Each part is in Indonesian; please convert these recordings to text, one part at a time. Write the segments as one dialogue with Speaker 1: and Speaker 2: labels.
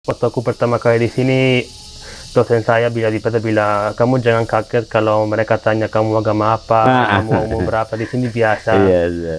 Speaker 1: Waktu aku pertama kali di sini, dosen saya bilang, kamu jangan kaget kalau mereka tanya kamu agama apa, kamu umur berapa. Di sini biasa.
Speaker 2: Iya, iya.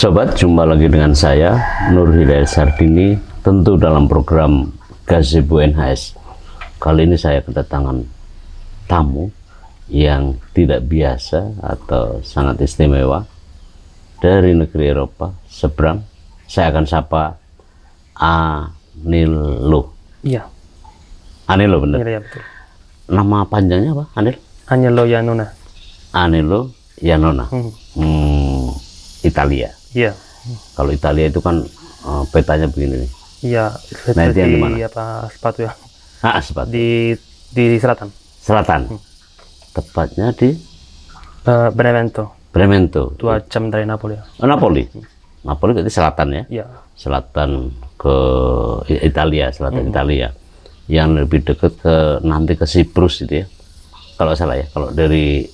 Speaker 2: Sobat, jumpa lagi dengan saya Nur Hidayat Sardini, tentu dalam program Gazebo NHS. Kali ini saya kedatangan tamu yang tidak biasa atau sangat istimewa dari negeri Eropa seberang. Saya akan sapa Anilo.
Speaker 1: Iya.
Speaker 2: Anilo, benar?
Speaker 1: Iya, betul.
Speaker 2: Nama panjangnya apa, Anil?
Speaker 1: Agnello Iannona.
Speaker 2: Anilo Iannona. Italia.
Speaker 1: Iya.
Speaker 2: Kalau Italia itu kan petanya begini nih.
Speaker 1: Iya.
Speaker 2: Nah, itu yang di mana?
Speaker 1: Apa sepatu ya?
Speaker 2: Sepatu.
Speaker 1: Di selatan.
Speaker 2: Selatan. Tepatnya di
Speaker 1: Benevento.
Speaker 2: Benevento.
Speaker 1: 2 jam dari Napoli ya.
Speaker 2: Oh, Napoli. Napoli berarti selatan ya?
Speaker 1: Iya.
Speaker 2: Selatan ke Italia, selatan Italia. Yang lebih dekat nanti ke Siprus itu ya. Kalau salah ya. Kalau dari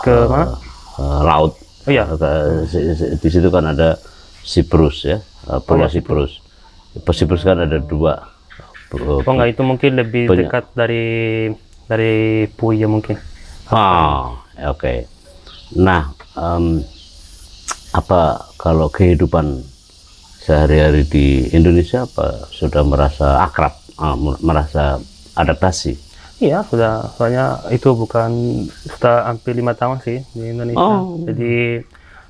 Speaker 1: Ke mana?
Speaker 2: laut.
Speaker 1: Oh iya.
Speaker 2: Di situ kan ada Siprus ya, Pulau Siprus. Siprus kan ada 2.
Speaker 1: Oh enggak, itu mungkin lebih dekat dari Puglia mungkin.
Speaker 2: Oke. Nah, apa kalau kehidupan sehari-hari di Indonesia sudah merasa akrab, merasa adaptasi?
Speaker 1: Iya, soalnya itu sudah hampir 5 tahun sih di Indonesia. Jadi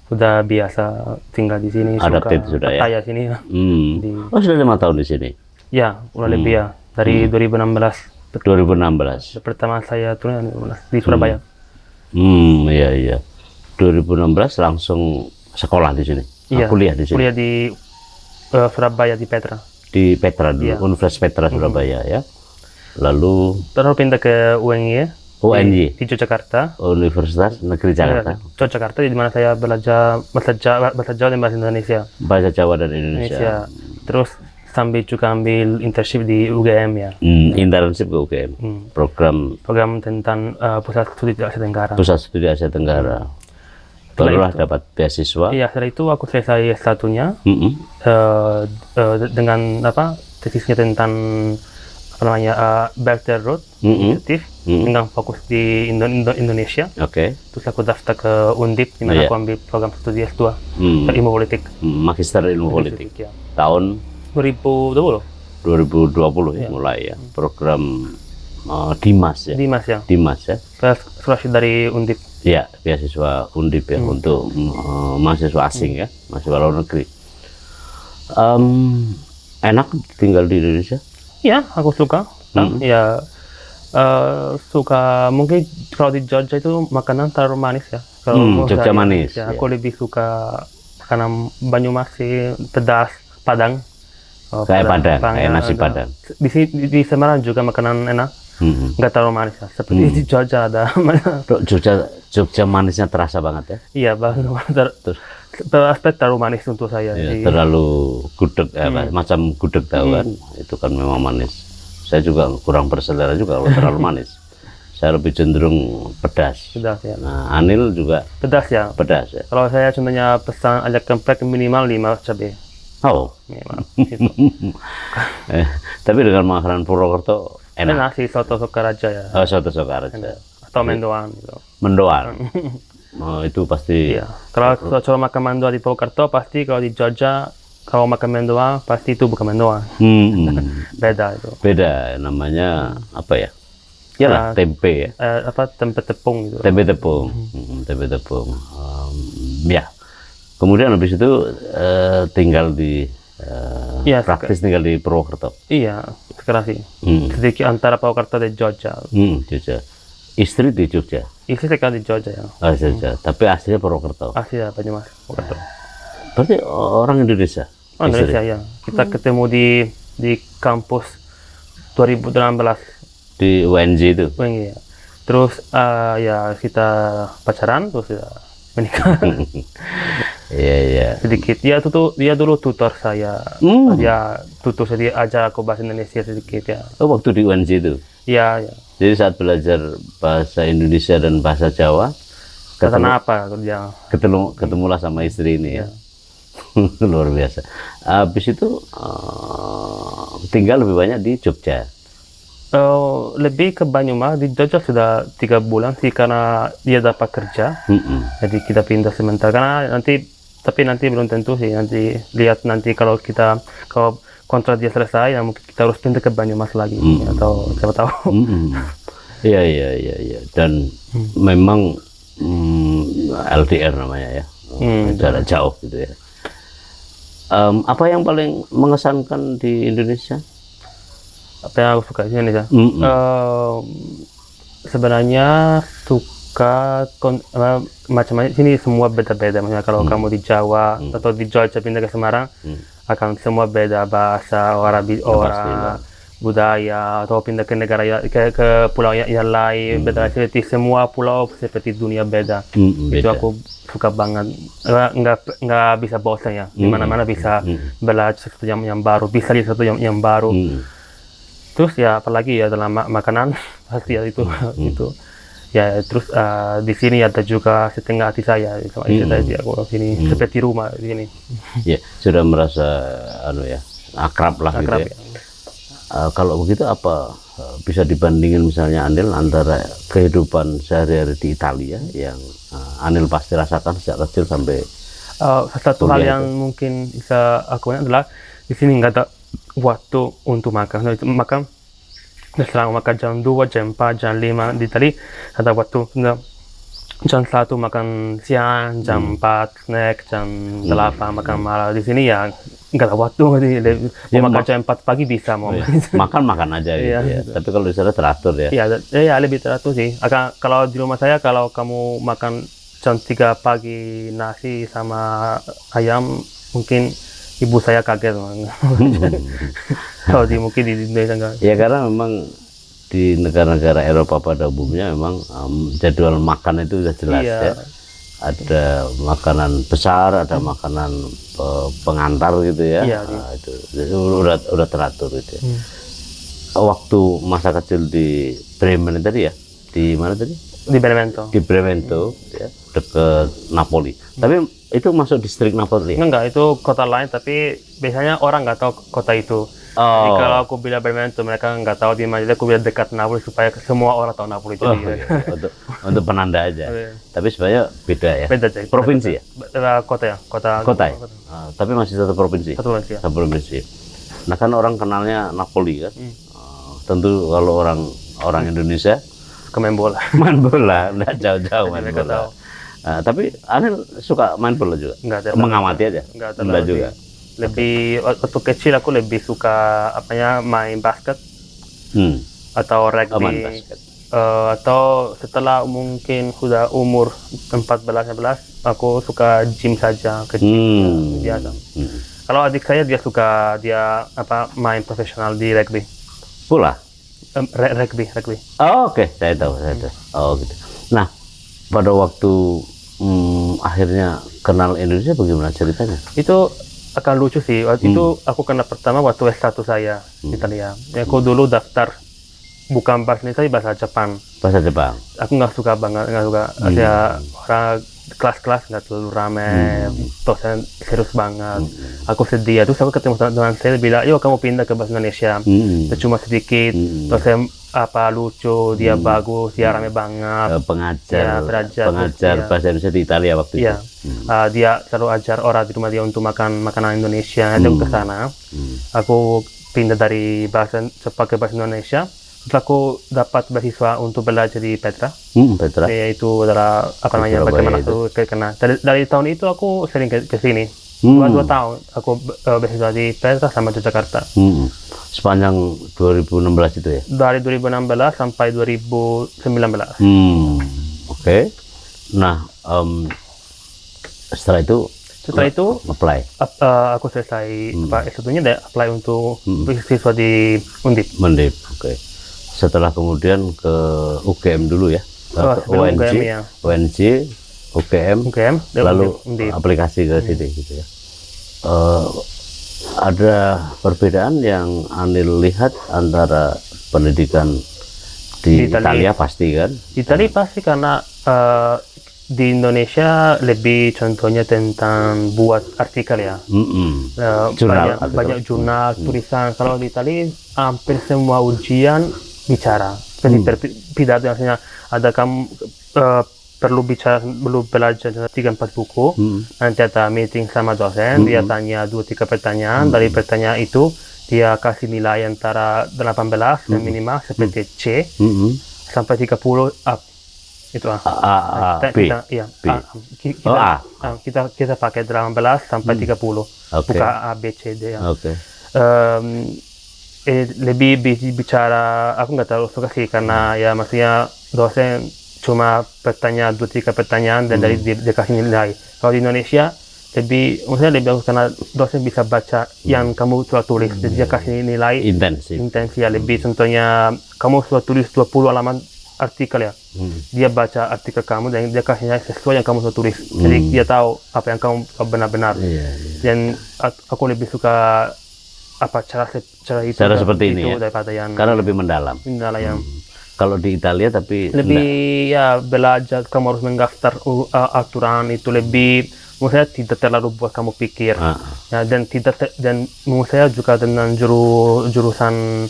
Speaker 1: sudah biasa tinggal di sini,
Speaker 2: adapted sudah ya.
Speaker 1: Percaya sini ya.
Speaker 2: Sudah 5 tahun di sini.
Speaker 1: Ya, udah lebih ya. Dari 2016.
Speaker 2: 2016.
Speaker 1: Pertama saya turun di Surabaya.
Speaker 2: Iya. 2016 langsung sekolah di sini.
Speaker 1: Iya.
Speaker 2: Kuliah di sini.
Speaker 1: Kuliah di Surabaya, di Petra.
Speaker 2: Di Petra dulu,
Speaker 1: Iya.
Speaker 2: Universitas Petra Surabaya ya. Lalu
Speaker 1: terus pindah ke UNY.
Speaker 2: UNY
Speaker 1: di Yogyakarta.
Speaker 2: Universitas Negeri Jakarta.
Speaker 1: Yogyakarta, di mana saya belajar bahasa Jawa dan bahasa Indonesia.
Speaker 2: Bahasa Jawa dan Indonesia.
Speaker 1: Terus sambil juga ambil internship di UGM ya.
Speaker 2: Internship ke UGM.
Speaker 1: Program tentang Pusat Studi Asia Tenggara.
Speaker 2: Pusat Studi Asia Tenggara. Barulah dapat beasiswa.
Speaker 1: Iya, setelah itu aku selesai S1-nya dengan tesisnya tentang Belt and Road Initiative, dengan fokus di Indonesia. Terus aku daftar ke Undip, di mana aku ambil program studi S2 ilmu politik.
Speaker 2: Magister ilmu politik.
Speaker 1: Ya.
Speaker 2: Tahun
Speaker 1: 2020
Speaker 2: ya, mulai ya. Program Dimas ya. Dimas ya.
Speaker 1: Scholarship dari Undip.
Speaker 2: Iya, beasiswa Undip ya, untuk mahasiswa asing ya, mahasiswa luar negeri. Enak tinggal di Indonesia?
Speaker 1: Iya, aku suka. Ya, suka. Mungkin kalau di Jogja itu makanan terlalu manis ya. Kalau
Speaker 2: Jogja manis.
Speaker 1: Ya, aku lebih suka makanan Banyumas sih, pedas, Padang.
Speaker 2: Kayak Padang, kayak nasi Padang.
Speaker 1: Di Semarang juga makanan enak. Nggak terlalu manis ya. Seperti di Jogja ada.
Speaker 2: Jogja manisnya terasa banget ya.
Speaker 1: Iya, aspek terlalu manis untuk saya.
Speaker 2: Ya, terlalu gudeg, macam gudeg tahu kan, itu kan memang manis. Saya juga kurang berselera juga kalau terlalu manis. Saya lebih cenderung pedas.
Speaker 1: Pedas ya.
Speaker 2: Nah, Anil juga
Speaker 1: pedas ya.
Speaker 2: Pedas ya.
Speaker 1: Kalau saya contohnya pesan ayam geprek minimal 5 cabai. Minimal. Gitu.
Speaker 2: Tapi dengan makanan Purwokerto enak
Speaker 1: sih, soto Sokaraja ya.
Speaker 2: Soto Sokaraja.
Speaker 1: Atau mendoan gitu.
Speaker 2: Mendoan. Itu pasti.
Speaker 1: Iya. Kalau makan mendoan di Purwokerto, pasti kalau di Jogja kalau makan mendoan pasti itu bukan mendoan. Beda itu.
Speaker 2: Beda, namanya apa ya? Iyalah, tempe ya.
Speaker 1: Tempe tepung gitu.
Speaker 2: Tempe tepung. Tempe tepung. Ya. Kemudian habis itu tinggal di praktis tinggal di Purwokerto.
Speaker 1: Iya, sekarang sih. Sedikit antara Purwokerto dan Jogja.
Speaker 2: Jogja. Istri di Jogja.
Speaker 1: Istri sekarang di Jogja ya.
Speaker 2: Jogja. Tapi aslinya Purwokerto.
Speaker 1: Asli ya, Banyumas, Purwokerto.
Speaker 2: Berarti orang Indonesia.
Speaker 1: Indonesia ya. Kita ketemu di kampus 2016
Speaker 2: di UNJ itu.
Speaker 1: UNJ ya. Terus ya kita pacaran, terus ya menikah.
Speaker 2: Iya.
Speaker 1: sedikit. Dia dulu tutor saya. Dia tutor saya, dia ajar aku bahasa Indonesia sedikit ya.
Speaker 2: Oh, waktu di UNJ itu.
Speaker 1: Iya.
Speaker 2: Jadi saat belajar bahasa Indonesia dan bahasa Jawa,
Speaker 1: Karena apa dia?
Speaker 2: ketemulah sama istri ini ya. Luar biasa. Habis itu tinggal lebih banyak di Jogja.
Speaker 1: Lebih ke Banyumas. Di Jogja sudah 3 bulan sih karena dia dapat kerja. Jadi kita pindah sementara karena nanti belum tentu sih, nanti lihat nanti kalau kontrak dia selesai ya mungkin kita harus pindah ke Banyumas lagi atau siapa tahu.
Speaker 2: Iya. Dan memang LDR namanya ya, jarak jauh gitu ya. Apa yang paling mengesankan di Indonesia?
Speaker 1: Apa yang aku suka di Indonesia? Sebenarnya suka macam-macam. Sini semua beda-beda. Maksudnya kalau kamu di Jawa atau di Jogja pindah ke Semarang, akan semua beda bahasa, orang budaya, atau pindah ke negara ke pulau yang lain, beda. Seperti semua pulau seperti dunia beda. Itu aku suka banget. Nggak bisa bosan ya. Di mana-mana bisa belajar sesuatu yang baru, bisa lihat sesuatu yang baru. Terus ya apalagi ya dalam makanan pasti ya itu. Ya terus di sini ada juga setengah hati saya sama istri saya aku sini seperti rumah di sini.
Speaker 2: Ya sudah merasa akrab lah gitu ya. Kalau begitu apa bisa dibandingin misalnya Anil antara kehidupan sehari-hari di Italia yang Anil pasti rasakan sejak kecil sampai
Speaker 1: satu hal yang mungkin bisa aku lihat adalah di sini nggak ada waktu untuk makan. Selama makan jam 2, jam 4, jam 5 di Itali ada waktu. Jam 1 makan siang, jam 4 snack, jam 8 makan malam. Di sini ya nggak ada waktu. Mau makan jam 4 pagi bisa mau.
Speaker 2: Makan aja gitu ya. Tapi kalau di sana teratur ya.
Speaker 1: Iya, lebih teratur sih. Kalau di rumah saya kalau kamu makan jam 3 pagi nasi sama ayam mungkin ibu saya kaget. Kalau mungkin di Indonesia enggak.
Speaker 2: Ya karena memang di negara-negara Eropa pada umumnya memang jadwal makan itu sudah jelas ya. Ada makanan besar, ada makanan pengantar gitu ya. Itu udah teratur gitu ya. Waktu masa kecil di Bremen tadi ya, di mana tadi?
Speaker 1: Di Benevento.
Speaker 2: Di Benevento ya, dekat Napoli. Tapi itu masuk distrik Napoli?
Speaker 1: Enggak, itu kota lain, tapi biasanya orang nggak tahu kota itu. Jadi kalau aku bilang Benevento, mereka nggak tahu di mana. Jadi aku bilang dekat Napoli supaya semua orang tahu Napoli.
Speaker 2: Untuk penanda aja. Tapi sebenarnya beda ya.
Speaker 1: Beda,
Speaker 2: provinsi ya?
Speaker 1: Kota ya. Kota ya?
Speaker 2: Tapi masih satu provinsi?
Speaker 1: Satu provinsi ya.
Speaker 2: Satu provinsi. Nah kan orang kenalnya Napoli kan. Tentu kalau orang Indonesia
Speaker 1: main bola.
Speaker 2: Main bola, nggak jauh-jauh main bola. Tapi Anil suka main bola juga? Mengamati aja? Enggak juga?
Speaker 1: Lebih waktu kecil aku lebih suka main basket atau rugby. Atau setelah mungkin sudah umur 14-15 aku suka gym saja, ke gym biasa. Kalau adik saya dia suka main profesional di rugby.
Speaker 2: Bola?
Speaker 1: Rugby.
Speaker 2: Oh, oke. Saya tahu. Oh gitu. Nah, pada waktu akhirnya kenal Indonesia bagaimana ceritanya? Itu
Speaker 1: akan lucu sih. Waktu itu aku kenal pertama waktu S1 saya di Italia. Aku dulu daftar bukan bahasa Indonesia, bahasa Jepang.
Speaker 2: Bahasa Jepang.
Speaker 1: Aku nggak suka banget, ada orang kelas-kelas nggak terlalu ramai, dosen serius banget. Aku sedih. Terus aku ketemu teman saya bilang, yuk kamu pindah ke bahasa Indonesia. Cuma sedikit. Terus saya lucu, dia bagus, dia ramai banget.
Speaker 2: Pengajar bahasa Indonesia di Italia waktu itu.
Speaker 1: Dia selalu ajar orang di rumah dia untuk makan makanan Indonesia. Jadi aku ke sana. Aku pindah dari bahasa Jepang ke bahasa Indonesia. Setelah aku dapat beasiswa untuk belajar di Petra.
Speaker 2: Petra.
Speaker 1: Itu adalah bagaimana aku kenal. Dari tahun itu aku sering ke sini. 2 tahun aku beasiswa di Petra sama Yogyakarta.
Speaker 2: Sepanjang 2016 itu ya? Dari
Speaker 1: 2016 sampai 2019.
Speaker 2: Oke. Nah, setelah itu apply.
Speaker 1: Aku selesai S1-nya dan apply untuk beasiswa di Undip.
Speaker 2: Oke. Setelah kemudian ke UGM dulu ya, ke UNJ, UGM, lalu aplikasi ke sini gitu ya. Ada perbedaan yang Anil lihat antara pendidikan di Italia pasti kan?
Speaker 1: Italia pasti karena di Indonesia lebih contohnya tentang buat artikel ya. Banyak jurnal, tulisan. Kalau di Italia hampir semua ujian bicara. Seperti pidato, maksudnya ada kamu perlu belajar 3-4 buku, nanti ada meeting sama dosen, dia tanya 2-3 pertanyaan, dari pertanyaan itu dia kasih nilai antara 18 dan minimal seperti C sampai 30 up. Itu kita pakai 18 sampai 30, buka A, B, C, D ya. Lebih bicara, aku nggak terlalu suka sih karena ya maksudnya dosen cuma bertanya 2-3 pertanyaan dan dari dia kasih nilai. Kalau di Indonesia maksudnya lebih bagus karena dosen bisa baca yang kamu sudah tulis, jadi dia kasih nilai intensif ya. Lebih contohnya kamu sudah tulis 20 halaman artikel ya, dia baca artikel kamu dan dia kasih nilai sesuai yang kamu sudah tulis, jadi dia tahu apa yang kamu benar-benar. Dan aku lebih suka cara seperti ini ya, daripada yang
Speaker 2: karena lebih mendalam yang kalau di Italia tapi
Speaker 1: lebih ya belajar, kamu harus mengdaftar aturan itu lebih, menurut saya tidak terlalu buat kamu pikir ya, dan menurut saya juga dengan jurusan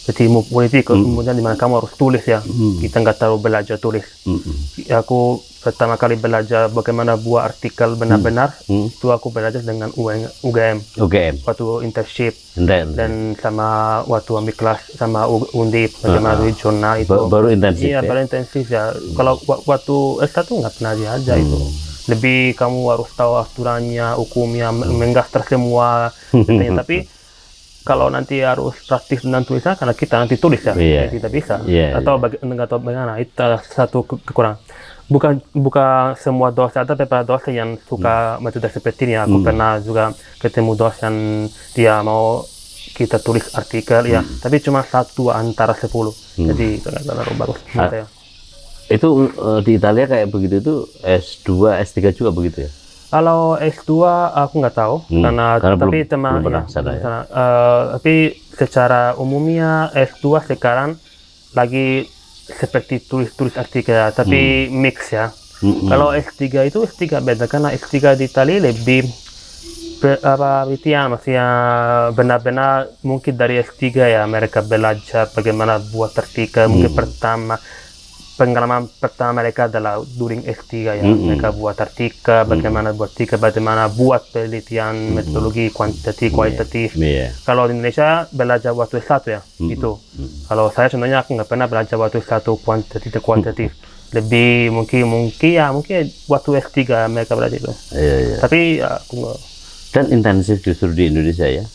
Speaker 1: seperti politik, kemudian dimana kamu harus tulis ya, kita nggak terlalu belajar tulis. Aku pertama kali belajar bagaimana buat artikel benar-benar itu aku belajar dengan UGM waktu internship dan sama waktu ambil kelas sama Undip bagaimana tulis jurnal itu
Speaker 2: baru intensif
Speaker 1: ya, baru intensif ya. Kalau waktu S1 nggak pernah diajar itu, lebih kamu harus tahu aturannya, hukumnya, mengdaftar semua detailnya. Tapi kalau nanti harus praktis dengan tulisan karena kita nanti tulis ya, tidak bisa atau bagaimana, itu satu kekurangan. Bukan semua dosen, ada beberapa dosen yang suka metode seperti ini. Aku pernah juga ketemu dosen dia mau kita tulis artikel ya, tapi cuma 1 antara 10, jadi nggak terlalu bagus menurut saya.
Speaker 2: Itu di Italia kayak begitu itu S2, S3 juga begitu ya?
Speaker 1: Kalau S2 aku nggak tahu karena tapi tapi secara umumnya S2 sekarang lagi seperti tulis artikel ya, tapi mix ya. Kalau S3 itu S3 beda karena S3 di Italia lebih maksudnya benar-benar mungkin dari S3 ya mereka belajar bagaimana buat artikel. Mungkin pengalaman pertama mereka adalah during S3 ya, mereka buat artikel, bagaimana buat penelitian metodologi kualitatif. Kalau di Indonesia belajar waktu S1 ya, itu. Kalau saya contohnya aku nggak pernah belajar waktu S1 kuantitatif. Lebih mungkin waktu S3 mereka belajar itu. Tapi aku nggak.
Speaker 2: Dan intensif justru di Indonesia ya?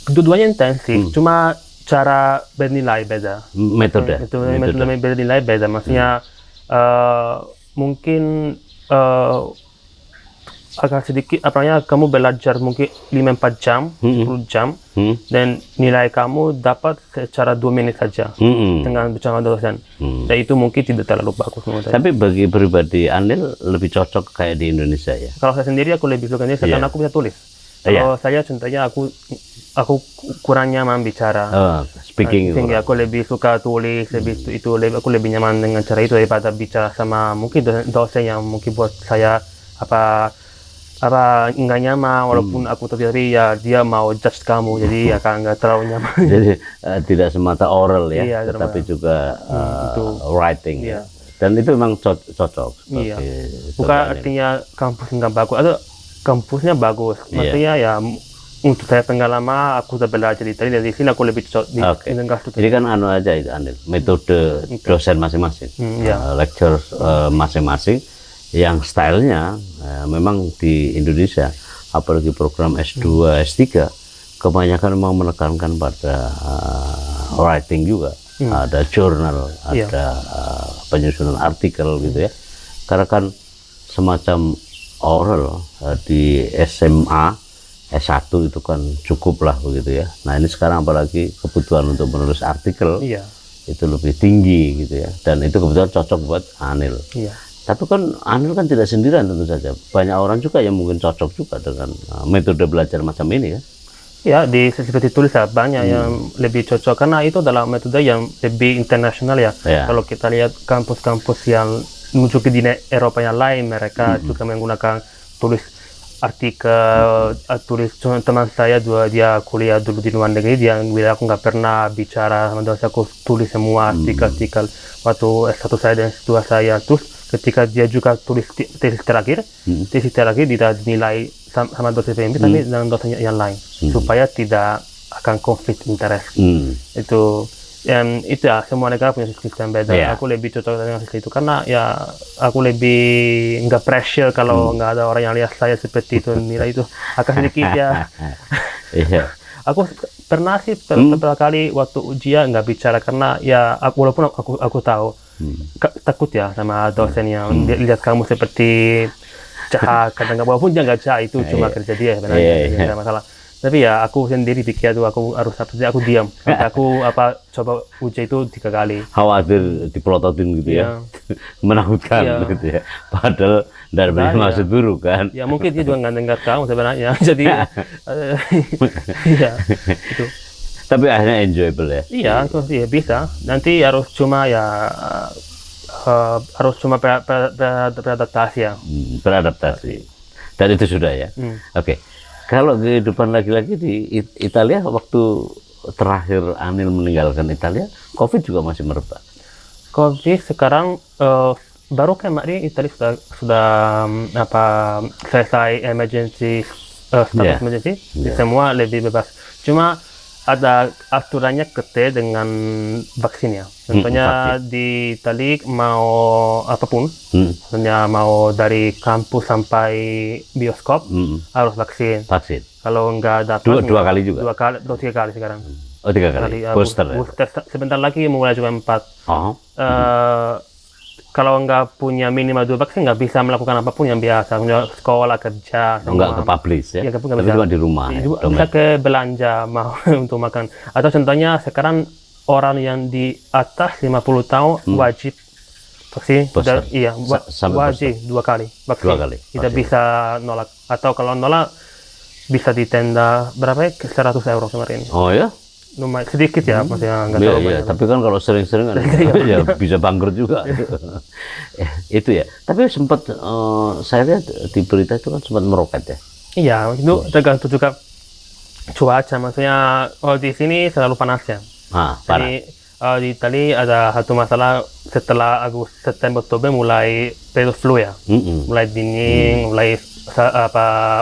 Speaker 1: Dua-duanya intensif, cuma cara bernilai beda.
Speaker 2: Metode
Speaker 1: bernilai beda, maksudnya mungkin agak sedikit kamu belajar mungkin 5-4 jam, 10 jam, dan nilai kamu dapat secara 2 menit saja dengan bersama dosen. Dan itu mungkin tidak terlalu bagus menurut saya.
Speaker 2: Tapi bagi pribadi Anil lebih cocok kayak di Indonesia ya?
Speaker 1: Kalau saya sendiri aku lebih suka ini karena aku bisa tulis. Kalau saya contohnya aku kurang nyaman bicara.
Speaker 2: Speaking.
Speaker 1: Aku lebih suka tulis, aku lebih nyaman dengan cara itu daripada bicara sama mungkin dosen yang mungkin buat saya nggak nyaman, walaupun aku tapi ya dia mau judge kamu, jadi ya kan nggak terlalu nyaman.
Speaker 2: Jadi tidak semata oral ya, tetapi juga writing ya. Dan itu memang cocok.
Speaker 1: Bukan artinya kampus nggak bagus, atau kampusnya bagus, maksudnya ya untuk saya pengalaman aku sudah belajar di Italia, dari sini aku lebih cocok di
Speaker 2: Jadi kan aja itu Anil, metode dosen masing-masing, lecture masing-masing, yang stylenya memang di Indonesia, apalagi program S2, S3, kebanyakan memang menekankan pada writing juga, ada jurnal, ada penyusunan artikel gitu ya, karena kan semacam oral di SMA S1 itu kan cukup lah begitu ya. Nah ini sekarang apalagi kebutuhan untuk menulis artikel itu lebih tinggi gitu ya, dan itu kebetulan cocok buat Anil. Tapi kan Anil kan tidak sendirian tentu saja. Banyak orang juga yang mungkin cocok juga dengan metode belajar macam ini kan.
Speaker 1: Ya, seperti tulis ya, banyak yang lebih cocok karena itu adalah metode yang lebih internasional ya. Kalau kita lihat kampus-kampus yang menuju ke di Eropa yang lain, mereka juga menggunakan tulis artikel, tulis teman saya dia kuliah dulu di luar negeri, dia bilang aku nggak pernah bicara sama dosen, aku tulis semua artikel-artikel waktu S1 saya dan S2 saya. Terus ketika dia juga tulis tesis terakhir tidak dinilai sama dosen PMB tapi dengan dosen yang lain supaya tidak akan konflik interest. Itu ya semua negara punya sistem beda. Aku lebih cocok dengan sistem itu karena ya aku lebih nggak pressure kalau nggak ada orang yang lihat saya seperti itu, nilai itu akan sedikit ya. Aku pernah sih beberapa kali waktu ujian nggak bicara karena ya walaupun aku tahu takut ya sama dosen yang lihat kamu seperti jahat, kadang walaupun dia nggak jahat, itu cuma kerja dia sebenarnya, tidak ada masalah. Tapi ya aku sendiri pikir tuh aku harus aku diam. Aku coba uji itu 3 kali.
Speaker 2: Khawatir dipelototin gitu ya, menakutkan gitu ya. Padahal dari maksud buruk kan.
Speaker 1: Ya mungkin dia juga nggak dengar kamu sebenarnya. Jadi ya itu.
Speaker 2: Tapi akhirnya enjoyable ya.
Speaker 1: Iya, itu bisa. Nanti harus cuma beradaptasi ya.
Speaker 2: Beradaptasi. Dan itu sudah ya. Oke. Kalau kehidupan lagi-lagi di Italia, waktu terakhir Anil meninggalkan Italia, COVID juga masih merebak.
Speaker 1: COVID sekarang baru kemarin Italia sudah selesai emergency status emergency, semua lebih bebas. Cuma ada aturannya ketat dengan vaksin ya. Contohnya di Italia mau apapun, misalnya mau dari kampus sampai bioskop harus vaksin. Kalau nggak dapat
Speaker 2: dua kali juga.
Speaker 1: 3 kali sekarang.
Speaker 2: Oh 3 kali. Booster.
Speaker 1: Sebentar lagi mulai juga 4. Kalau nggak punya minimal 2 vaksin nggak bisa melakukan apapun yang biasa, sekolah, kerja.
Speaker 2: Nggak ke publis ya, tapi cuma di rumah.
Speaker 1: Bisa ke belanja mau untuk makan. Atau contohnya sekarang orang yang di atas 50 tahun wajib vaksin. Iya, wajib 2 kali vaksin.
Speaker 2: 2 kali.
Speaker 1: Tidak bisa nolak. Atau kalau nolak bisa di tenda berapa ya? 100 euro kemarin.
Speaker 2: Oh ya?
Speaker 1: Lumayan sedikit ya, maksudnya nggak terlalu banyak.
Speaker 2: Tapi kan kalau sering-sering kan ya bisa bangkrut juga. Itu ya. Tapi sempat saya lihat di berita itu kan sempat meroket ya.
Speaker 1: Iya, itu tergantung juga cuaca. Maksudnya di sini selalu panas ya. Jadi di Italia ada satu masalah setelah September Oktober mulai periode flu ya. Mulai dingin, mulai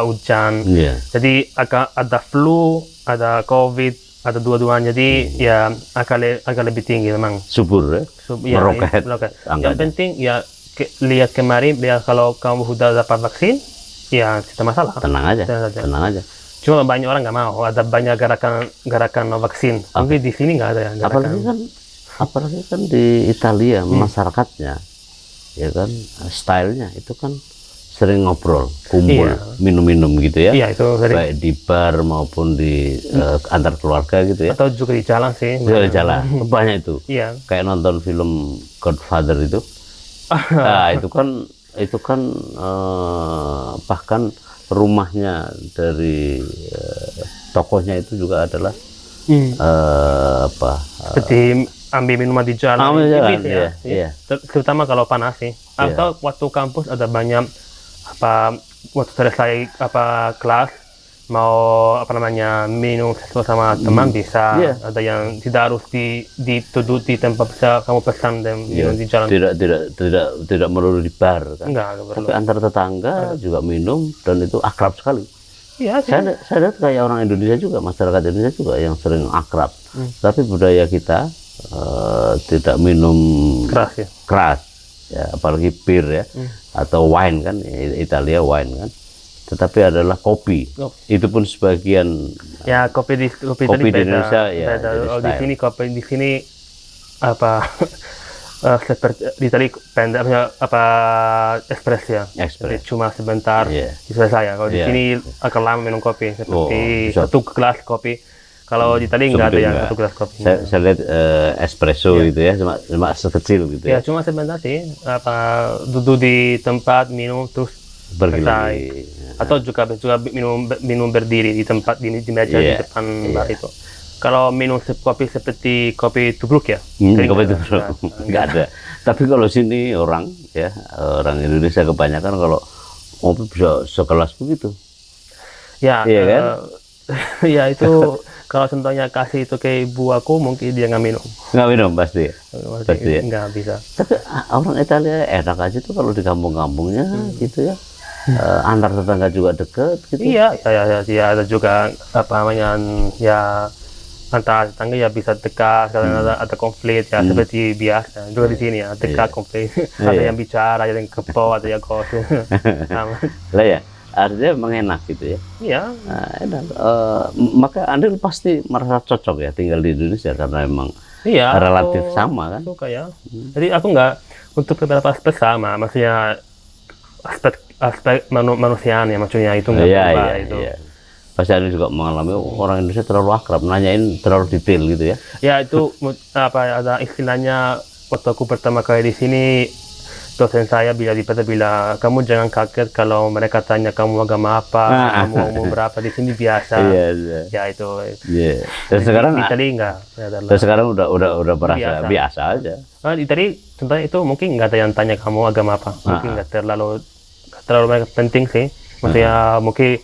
Speaker 1: hujan. Jadi ada flu, ada COVID, ada dua-duanya, jadi ya agak lebih tinggi memang.
Speaker 2: Subur ya? Meroket.
Speaker 1: Yang penting ya lihat kemarin, kalau kamu sudah dapat vaksin, ya tidak masalah.
Speaker 2: Tenang aja.
Speaker 1: Cuma banyak orang nggak mau, ada banyak gerakan no vaksin. Mungkin di sini nggak ada ya.
Speaker 2: Apalagi kan di Italia masyarakatnya, ya kan stylenya itu kan sering ngobrol, kumpul, minum-minum gitu ya.
Speaker 1: Iya, itu sering.
Speaker 2: Baik di bar maupun di antar keluarga gitu ya.
Speaker 1: Atau juga di jalan sih.
Speaker 2: Juga di jalan, banyak itu.
Speaker 1: Iya.
Speaker 2: Kayak nonton film Godfather itu. Nah, itu kan bahkan rumahnya dari tokohnya itu juga adalah
Speaker 1: seperti ambil minuman di jalan.
Speaker 2: Iya.
Speaker 1: Terutama kalau panas sih. Atau waktu kampus ada banyak waktu selesai kelas mau minum sesuatu sama teman bisa. Ada yang tidak harus duduk di tempat, bisa kamu pesan dan minum di jalan.
Speaker 2: Tidak melulu di bar kan.
Speaker 1: Enggak
Speaker 2: tapi antar tetangga juga minum dan itu akrab sekali.
Speaker 1: Iya,
Speaker 2: saya lihat kayak orang Indonesia juga, masyarakat Indonesia juga yang sering akrab. Tapi budaya kita tidak minum keras ya, apalagi bir ya, atau wine kan, Italia wine kan, tetapi adalah kopi. Itu pun sebagian
Speaker 1: ya, kopi di
Speaker 2: Indonesia ya.
Speaker 1: Di sini kopi di sini seperti di Italia pendek espresso ya. Jadi cuma sebentar selesai ya. Kalau di sini akan lama minum kopi, seperti 1 gelas kopi. Kalau di Italia nggak ada
Speaker 2: Seperti
Speaker 1: yang
Speaker 2: enggak.
Speaker 1: satu gelas kopi.
Speaker 2: Saya lihat espresso gitu ya, cuma sekecil gitu
Speaker 1: Ya
Speaker 2: ya.
Speaker 1: cuma sebentar sih, duduk di tempat minum terus
Speaker 2: Pergi
Speaker 1: selesai.
Speaker 2: lagi.
Speaker 1: Atau juga minum berdiri di tempat di meja di
Speaker 2: Iya,
Speaker 1: depan bar itu. Kalau minum kopi seperti kopi tubruk ya, kayaknya
Speaker 2: Kopi itu
Speaker 1: nggak ada.
Speaker 2: nggak ada. Tapi kalau sini orang Indonesia kebanyakan kalau ngopi bisa segelas begitu.
Speaker 1: Ya,
Speaker 2: Iya kan?
Speaker 1: ya itu kalau contohnya kasih itu ke ibu aku mungkin dia nggak minum.
Speaker 2: Nggak minum pasti. Pasti ya.
Speaker 1: Nggak bisa.
Speaker 2: Tapi orang Italia enak aja tuh kalau di kampung-kampungnya gitu ya. Antar tetangga juga deket gitu.
Speaker 1: Iya, ya, ada juga apa namanya ya antar tetangga ya bisa dekat kadang ada konflik ya seperti biasa juga di sini ya dekat konflik ada yang bicara ada yang kepo ada yang kosong sama.
Speaker 2: Lah ya, artinya memang enak gitu ya.
Speaker 1: Iya.
Speaker 2: Nah, enak. Maka Anda pasti merasa cocok ya tinggal di Indonesia karena memang
Speaker 1: Iya,
Speaker 2: relatif
Speaker 1: aku
Speaker 2: sama kan.
Speaker 1: suka ya. Jadi aku nggak untuk beberapa aspek sama, maksudnya aspek manusianya, maksudnya itu nggak berubah itu.
Speaker 2: Iya. Pasti Anda juga mengalami orang Indonesia terlalu akrab, nanyain terlalu detail gitu ya.
Speaker 1: Ya itu apa ada istilahnya waktu aku pertama kali di sini dosen saya bilang kamu jangan kaget kalau mereka tanya kamu agama apa, kamu umur berapa di sini biasa.
Speaker 2: Iya.
Speaker 1: Ya itu.
Speaker 2: Iya. Dan sekarang
Speaker 1: di Italia enggak.
Speaker 2: Dan sekarang udah berasa biasa aja.
Speaker 1: Di Italia contohnya itu mungkin nggak ada yang tanya kamu agama apa, mungkin nggak terlalu penting sih. Maksudnya mungkin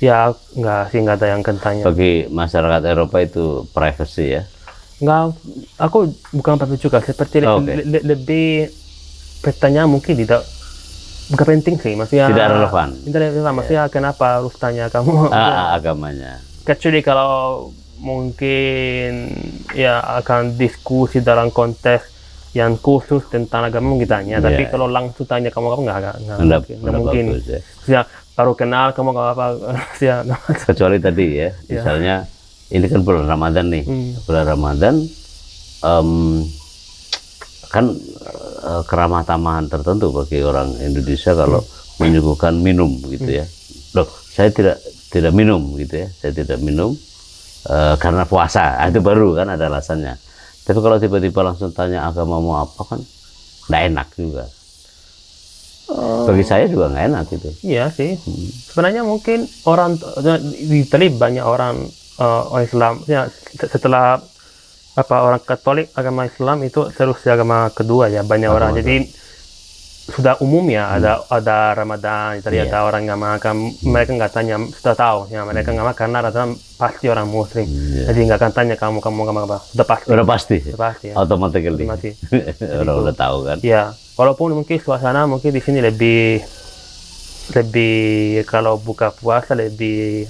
Speaker 1: ya nggak ada yang tanya.
Speaker 2: Bagi masyarakat Eropa itu privacy ya.
Speaker 1: Nggak, aku bukan privacy juga, seperti lebih pertanyaan mungkin bukan penting sih, maksudnya
Speaker 2: tidak relevan.
Speaker 1: Maksudnya kenapa harus tanya kamu
Speaker 2: agamanya?
Speaker 1: Kecuali kalau mungkin ya akan diskusi dalam konteks yang khusus tentang agama mungkin tanya, tapi kalau langsung tanya kamu nggak mungkin. Ya baru kenal kamu apa ya.
Speaker 2: Kecuali tadi ya, misalnya ini kan bulan Ramadan nih, bulan Ramadan kan keramah tamahan tertentu bagi orang Indonesia kalau menyuguhkan minum gitu ya. Loh, saya tidak minum gitu ya, saya tidak minum karena puasa, itu baru kan ada alasannya. Tapi kalau tiba-tiba langsung tanya agamamu apa kan nggak enak juga. Bagi saya juga nggak enak gitu.
Speaker 1: Iya sih. Sebenarnya mungkin orang di Italia banyak orang Islam ya, setelah orang Katolik agama Islam itu seharusnya agama kedua ya banyak orang. Jadi sudah umum ya ada Ramadan Italia ada orang nggak makan, mereka nggak tanya, sudah tahu ya mereka nggak makan karena rata pasti orang Muslim. Jadi nggak akan tanya kamu apa, sudah pasti ya.
Speaker 2: Automatically orang udah tahu kan
Speaker 1: ya. Walaupun mungkin suasana mungkin di sini lebih kalau buka puasa lebih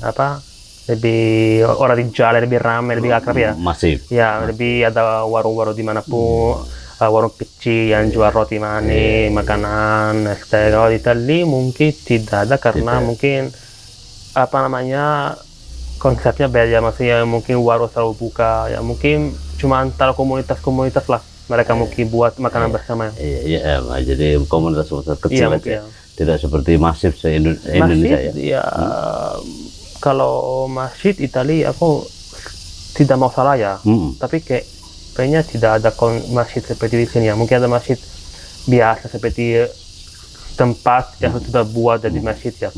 Speaker 1: orang di jalan lebih ramai, lebih akrab ya.
Speaker 2: Masif.
Speaker 1: Ya, lebih ada warung-warung dimanapun, warung kecil yang jual roti manis, makanan, teh. Kalau di Italia mungkin tidak ada karena mungkin konsepnya beda, maksudnya mungkin warung selalu buka, ya mungkin cuma antara komunitas-komunitas lah. Mereka mungkin buat makanan bersama.
Speaker 2: Iya, jadi komunitas kecil aja. Tidak seperti masif se-Indonesia ya.
Speaker 1: Kalau masjid Italia aku tidak mau salah ya, tapi kayaknya tidak ada masjid seperti di sini ya. Mungkin ada masjid biasa seperti tempat yang sudah buat jadi masjid ya.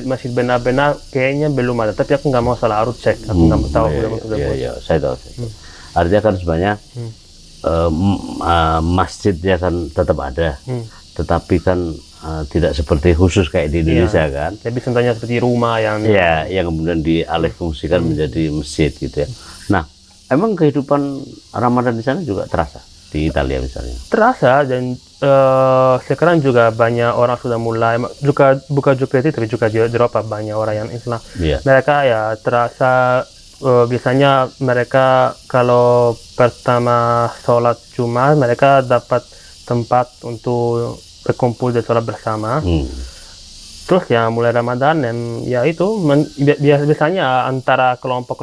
Speaker 1: Masjid benar-benar kayaknya belum ada, tapi aku nggak mau salah, harus cek. Aku nggak tahu
Speaker 2: Iya, saya tahu. Artinya kan sebenarnya masjid ya kan tetap ada, tetapi kan tidak seperti khusus kayak di Indonesia kan.
Speaker 1: Lebih contohnya seperti rumah yang
Speaker 2: yang kemudian dialihfungsikan menjadi masjid gitu ya. Nah, emang kehidupan Ramadan di sana juga terasa di Italia misalnya? Terasa,
Speaker 1: dan sekarang juga banyak orang sudah mulai bukan juga tapi juga di Eropa banyak orang yang Islam. Mereka ya terasa biasanya mereka kalau pertama sholat Jumat mereka dapat tempat untuk berkumpul dan sholat bersama. Terus ya mulai Ramadan dan ya itu biasanya antara kelompok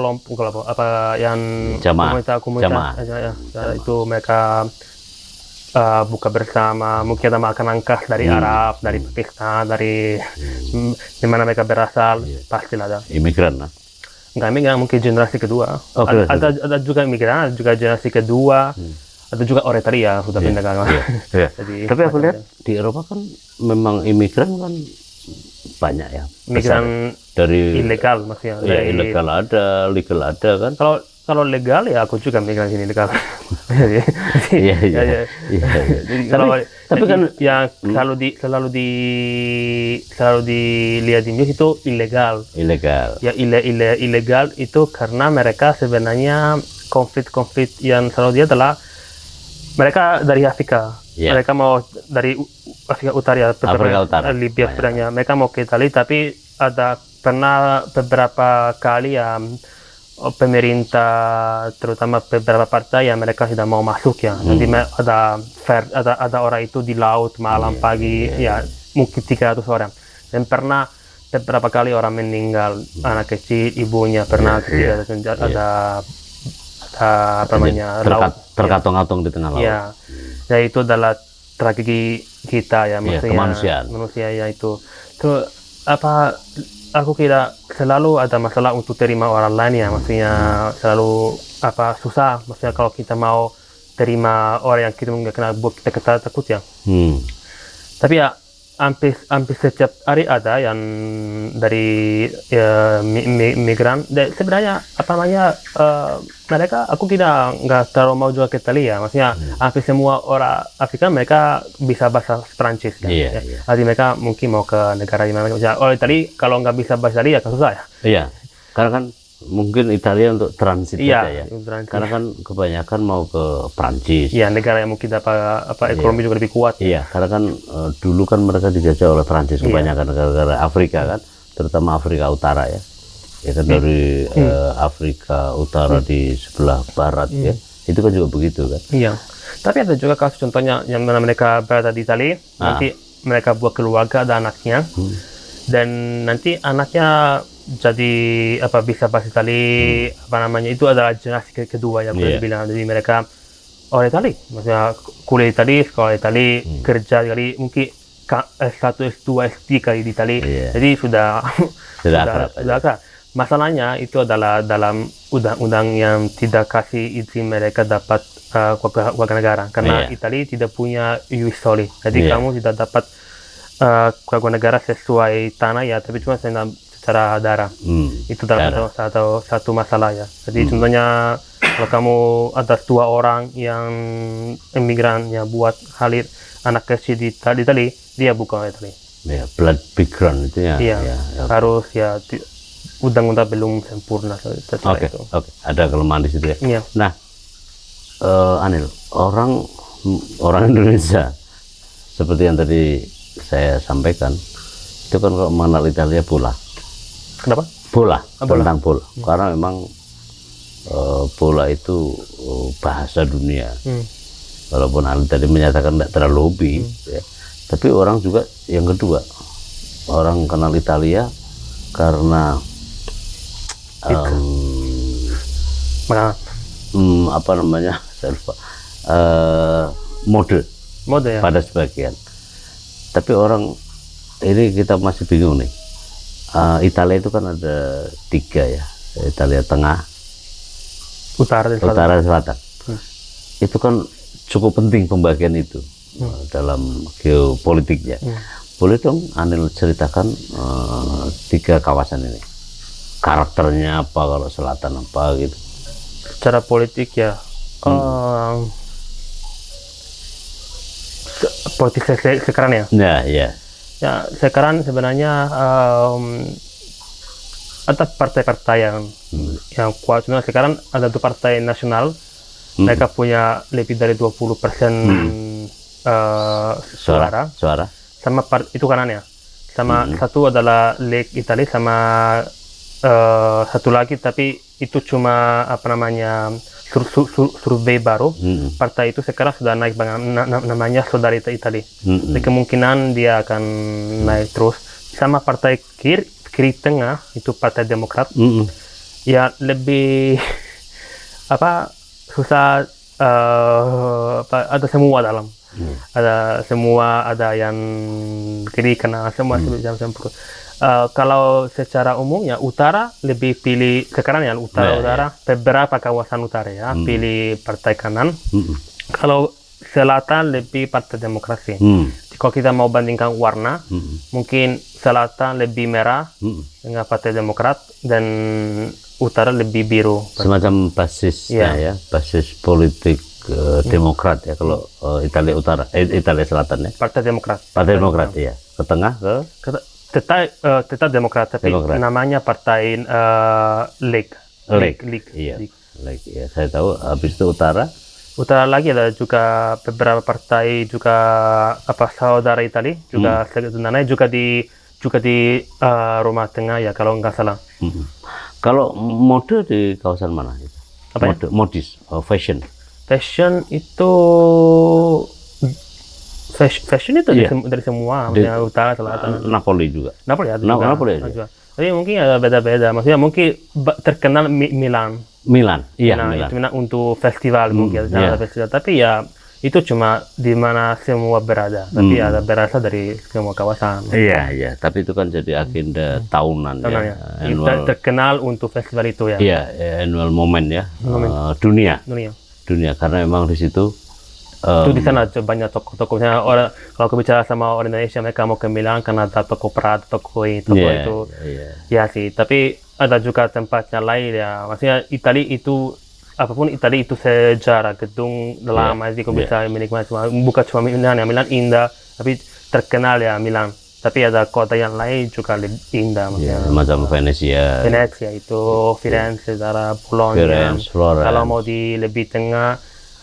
Speaker 1: yang komunitas itu mereka buka bersama, mungkin ada makanan khas dari Arab, dari Pakistan, dari di mana mereka berasal, pasti ada.
Speaker 2: Imigran lah.
Speaker 1: nggak migran, mungkin generasi kedua. Ada juga migran, ada juga generasi kedua, ada juga Oretaria sudah pindah ke luar.
Speaker 2: Jadi, tapi aku lihat di Eropa kan memang imigran kan banyak ya.
Speaker 1: Migran dari ilegal maksudnya.
Speaker 2: Ya, ilegal ada, legal ada kan.
Speaker 1: Kalau legal ya aku juga migran sini legal.
Speaker 2: Iya. Tapi kan
Speaker 1: yang selalu dilihat di news itu ilegal.
Speaker 2: Ilegal.
Speaker 1: Ya ilegal itu karena mereka sebenarnya konflik yang selalu dia adalah mereka dari Afrika. Mereka mau dari Afrika Utara, Libya sebenarnya. Mereka mau ke Italia, tapi ada pernah beberapa kali ya pemerintah, terutama beberapa partai yang mereka sudah mau masuk ya. Nanti ada orang itu di laut malam pagi ya mungkin 300 orang. Dan pernah beberapa kali orang meninggal, anak kecil, ibunya pernah ada apa namanya
Speaker 2: terkatung-katung di tengah laut.
Speaker 1: Ya, ya itu adalah tragedi kita ya, maksudnya manusia ya itu. Tuh apa? Aku kira selalu ada masalah untuk terima orang lain ya, maksudnya selalu susah, maksudnya kalau kita mau terima orang yang kita nggak kenal, kita takut ya. Tapi ya hampir setiap hari ada yang dari migran. Dan sebenarnya mereka aku kira nggak terlalu mau juga ke Italia, maksudnya hampir semua orang Afrika mereka bisa bahasa Prancis kan. Jadi mereka mungkin mau ke negara di mana. Orang Italia kalau nggak bisa bahasa Italia kan susah ya.
Speaker 2: Iya, karena kan mungkin Italia untuk transit aja ya. Karena kan kebanyakan mau ke Prancis.
Speaker 1: Iya, negara yang mungkin ekonomi juga lebih kuat.
Speaker 2: Iya, karena kan dulu kan mereka dijajah oleh Prancis kebanyakan negara Afrika kan, terutama Afrika Utara ya. Ya kan dari Afrika Utara di sebelah barat ya. Itu kan juga begitu kan.
Speaker 1: Iya. Tapi ada juga kasus contohnya yang mana mereka berada di Italia, nanti mereka buat keluarga ada anaknya. Dan nanti anaknya jadi bisa bahasa Itali, itu adalah generasi kedua yang boleh bilang. Jadi mereka orang Itali, maksudnya kuliah Itali, sekolah Itali, kerja Itali, mungkin S1, S2, S3 kali di Itali. Jadi sudah akrab. Masalahnya itu adalah dalam undang-undang yang tidak kasih izin mereka dapat warga negara, karena Itali tidak punya ius soli. Jadi kamu tidak dapat warga negara sesuai tanah ya, tapi cuma secara darah. Itu dalam satu masalah ya. Jadi contohnya kalau kamu ada 2 orang yang imigran yang buat halir anak kecil di Itali, dia bukan Itali.
Speaker 2: Ya, blood background itu ya.
Speaker 1: Iya, harus ya undang-undang belum sempurna.
Speaker 2: Oke, ada kelemahan di situ ya.
Speaker 1: Iya.
Speaker 2: Nah, Anil, orang Indonesia seperti yang tadi saya sampaikan, itu kan kalau mengenal Italia bola.
Speaker 1: Kenapa?
Speaker 2: Bola, tentang bola. Karena memang bola itu bahasa dunia. Walaupun Anil tadi menyatakan tidak terlalu hobi, ya. Tapi orang juga yang kedua, orang kenal Italia karena apa namanya, saya lupa, mode ya? Pada sebagian. Tapi orang ini kita masih bingung nih. Italia itu kan ada 3 ya, Italia Tengah,
Speaker 1: Utara dan
Speaker 2: Selatan. Itu kan cukup penting pembagian itu dalam geopolitiknya. Boleh dong Anil ceritakan 3 kawasan ini, karakternya apa, kalau selatan apa gitu?
Speaker 1: Secara politik ya, politik sekarang ya. Ya sekarang sebenarnya ada partai-partai yang kuat. Sekarang ada 2 partai nasional, mereka punya lebih dari 20% suara. Sama itu kanannya. Sama satu adalah Lega Italia, sama satu lagi, tapi itu cuma survei baru. Partai itu sekarang sudah naik banget, namanya Solidarietà Italia. Jadi kemungkinan dia akan naik terus. Sama partai kiri tengah itu Partai Demokrat. Ya lebih susah, ada semua dalam. Ada semua, ada yang kiri kanan semua Kalau secara umumnya utara lebih pilih sekarang ya utara beberapa kawasan utara ya pilih partai kanan. Kalau selatan lebih partai demokrasi. Kalau kita mau bandingkan warna, mungkin selatan lebih merah dengan partai demokrat dan utara lebih biru.
Speaker 2: Semacam basisnya ya, basis politik demokrat ya kalau Italia Utara, Italia Selatan ya.
Speaker 1: Partai Demokrat.
Speaker 2: Partai Demokrat ya. Ke tengah
Speaker 1: tetap Demokrat tapi namanya partai Lega.
Speaker 2: Iya. Ya, saya tahu. Habis itu Utara
Speaker 1: lagi ada juga beberapa partai juga saudara Italia juga sebenarnya juga di Roma Tengah ya kalau nggak salah.
Speaker 2: Kalau mode di kawasan mana itu? Modis, fashion.
Speaker 1: Fashion itu dari semua, maksudnya utara, selatan.
Speaker 2: Napoli juga.
Speaker 1: Napoli ada
Speaker 2: Napoli
Speaker 1: juga. Tapi mungkin ada beda-beda. Maksudnya mungkin terkenal Milan.
Speaker 2: Iya,
Speaker 1: Milan.
Speaker 2: Milan.
Speaker 1: Itu untuk festival mungkin ada festival. Tapi ya itu cuma di mana semua berada. Tapi ada berasal dari semua kawasan.
Speaker 2: Iya. Tapi itu kan jadi agenda tahunan ya.
Speaker 1: Terkenal untuk festival itu ya.
Speaker 2: Iya, annual moment ya. Dunia. Karena memang di situ
Speaker 1: itu di sana banyak toko-tokonya. Orang kalau aku bicara sama orang Indonesia mereka mau ke Milan karena ada toko Prada, toko itu. Ya sih, tapi ada juga tempatnya lain ya. Maksudnya Italia itu apapun Italia itu sejarah gedung lama sih kau bisa menikmati. Bukan cuma Milan ya, Milan indah tapi terkenal ya Milan. Tapi ada kota yang lain juga lebih indah maksudnya.
Speaker 2: Macam Venezia
Speaker 1: itu, Firenze, darah Bologna. Kalau mau di lebih tengah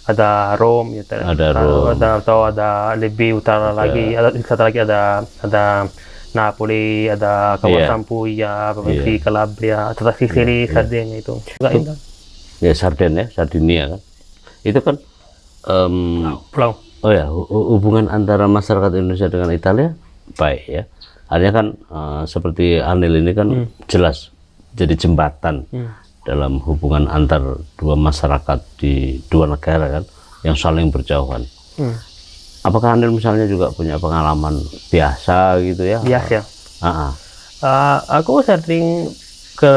Speaker 1: ada Rome, ada lebih utara lagi, ada Napoli, ada kawasan Puglia, provinsi Calabria, atau Sicily, Sardinia itu juga indah.
Speaker 2: Ya Sardinia kan. Itu kan
Speaker 1: pulau.
Speaker 2: Hubungan antara masyarakat Indonesia dengan Italia baik ya. Artinya kan seperti Anil ini kan jelas jadi jembatan dalam hubungan antar dua masyarakat di dua negara kan yang saling berjauhan. Apakah Anil misalnya juga punya pengalaman biasa gitu ya?
Speaker 1: Biasa. Aku sering ke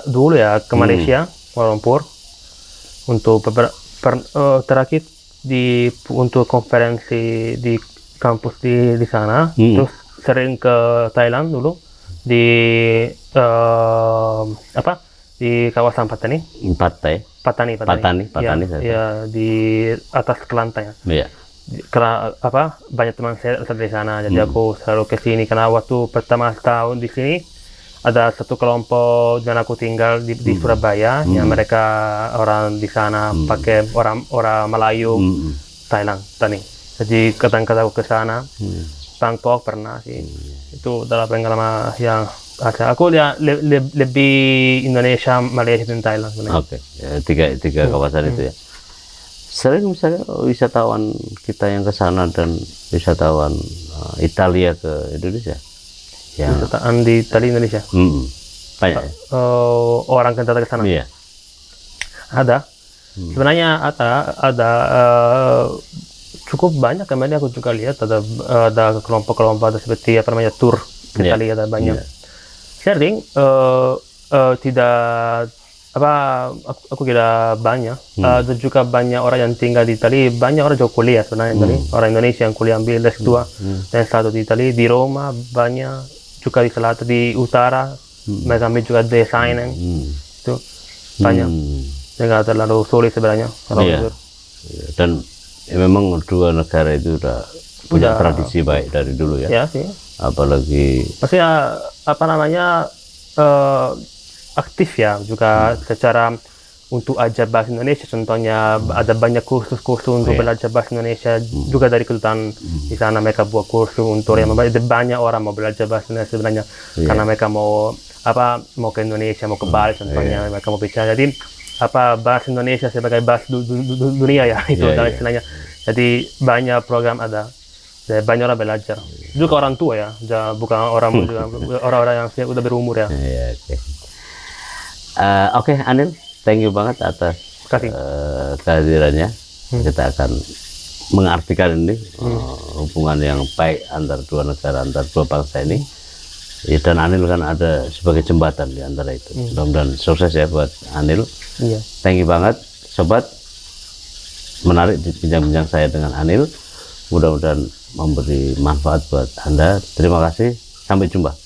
Speaker 1: dulu ya ke Malaysia, Kuala Lumpur untuk terakhir untuk konferensi di kampus di sana. Terus sering ke Thailand dulu di di kawasan Patani. Patani. Ya, di atas Kelantan ya. Karena banyak teman saya di sana, jadi aku selalu ke sini karena waktu pertama tahun di sini ada satu kelompok dan aku tinggal di Surabaya, yang mereka orang di sana pakai orang Melayu, Thailand, Tani. Jadi kadang-kadang aku ke sana, Bangkok pernah sih. Itu adalah pengalaman yang ada. Aku lihat lebih Indonesia, Malaysia dan Thailand.
Speaker 2: Oke, ya, tiga kawasan itu ya. Sering misalnya wisatawan kita yang ke sana dan wisatawan Italia ke Indonesia. Ya.
Speaker 1: Wisatawan di Indonesia.
Speaker 2: Banyak.
Speaker 1: Orang yang datang ke sana.
Speaker 2: Iya.
Speaker 1: Ada. Sebenarnya ada cukup banyak. Kemarin aku juga lihat ada kelompok-kelompok ada seperti tour Italia ada banyak. Sering tidak aku kira banyak. Ada juga banyak orang yang tinggal di Italia, banyak orang juga kuliah sebenarnya orang Indonesia yang kuliah ambil S2 dan S1 di Italia, di Roma banyak, juga di selatan, di utara mereka ambil juga desain itu banyak. Nggak terlalu sulit sebenarnya kalau
Speaker 2: dan memang dua negara itu udah punya tradisi baik dari dulu ya.
Speaker 1: Ya sih.
Speaker 2: Apalagi
Speaker 1: maksudnya aktif ya juga secara untuk ajar bahasa Indonesia, contohnya ada banyak kursus-kursus untuk belajar bahasa Indonesia juga dari kedutaan di sana. Mereka buat kursus untuk yang banyak orang mau belajar bahasa Indonesia sebenarnya karena mereka mau ke Indonesia, mau ke Bali contohnya, mereka mau bicara. Jadi bahasa Indonesia sebagai bahasa dunia ya itu istilahnya. Jadi banyak program ada. Dan banyak orang belajar. Juga orang tua ya, bukan orang-orang yang sudah berumur ya.
Speaker 2: Oke, Anil, thank you banget atas kehadirannya. Kita akan mengartikan ini hubungan yang baik antar dua negara, antar dua bangsa ini. Ya, dan Anil kan ada sebagai jembatan di antara itu. Mudah-mudahan sukses ya buat Anil.
Speaker 1: Iya.
Speaker 2: Thank you banget, sobat. Menarik bincang-bincang saya dengan Anil. Mudah-mudahan memberi manfaat buat Anda. Terima kasih. Sampai jumpa.